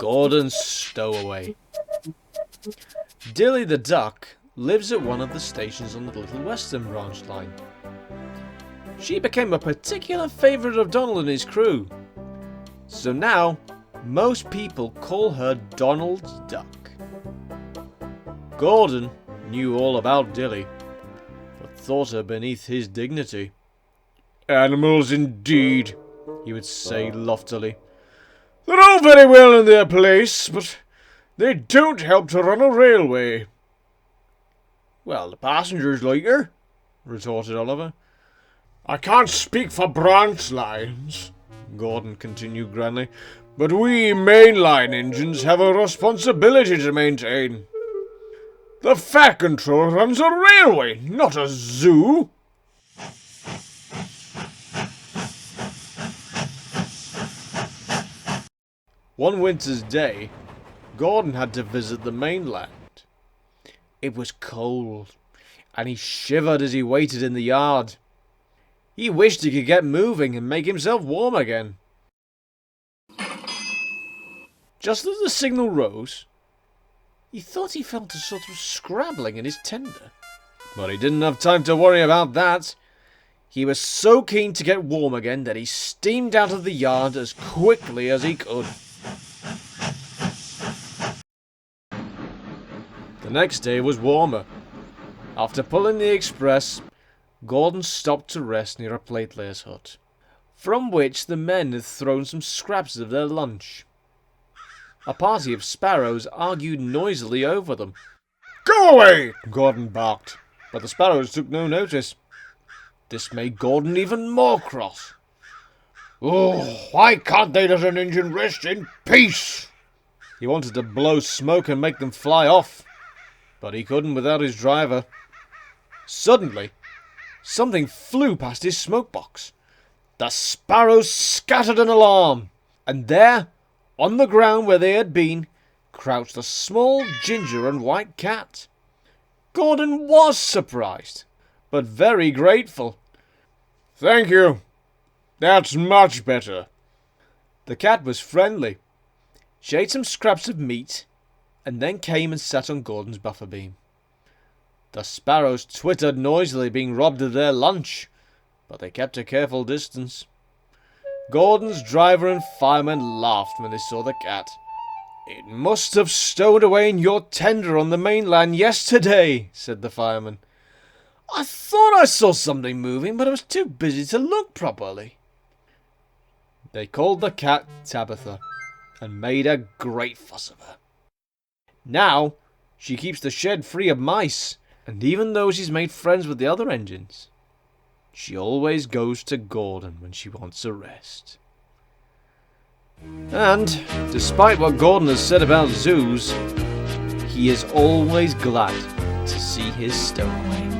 Gordon's Stowaway. Dilly the duck lives at one of the stations on the Little Western branch line. She became a particular favourite of Donald and his crew, so now most people call her Donald Duck. Gordon knew all about Dilly, but thought her beneath his dignity. "Animals indeed," he would say loftily. "They're all very well in their place, but they don't help to run a railway." "Well, the passengers like her," retorted Oliver. "I can't speak for branch lines," Gordon continued grandly, "but we mainline engines have a responsibility to maintain. The Fat Control runs a railway, not a zoo." One winter's day, Gordon had to visit the mainland. It was cold, and he shivered as he waited in the yard. He wished he could get moving and make himself warm again. Just as the signal rose, he thought he felt a sort of scrabbling in his tender. But he didn't have time to worry about that. He was so keen to get warm again that he steamed out of the yard as quickly as he could. The next day was warmer. After pulling the express, Gordon stopped to rest near a platelayer's hut, from which the men had thrown some scraps of their lunch. A party of sparrows argued noisily over them. "Go away!" Gordon barked, but the sparrows took no notice. This made Gordon even more cross. "Oh, why can't they let an engine rest in peace?" He wanted to blow smoke and make them fly off, but he couldn't without his driver. Suddenly, something flew past his smoke box. The sparrows scattered in alarm, and there, on the ground where they had been, crouched a small ginger and white cat. Gordon was surprised, but very grateful. "Thank you. That's much better." The cat was friendly. She ate some scraps of meat, and then came and sat on Gordon's buffer beam. The sparrows twittered noisily, being robbed of their lunch, but they kept a careful distance. Gordon's driver and fireman laughed when they saw the cat. "It must have stowed away in your tender on the mainland yesterday," said the fireman. "I thought I saw something moving, but I was too busy to look properly." They called the cat Tabitha, and made a great fuss of her. Now she keeps the shed free of mice, and even though she's made friends with the other engines, she always goes to Gordon when she wants a rest. And, despite what Gordon has said about zoos, he is always glad to see his stowaway.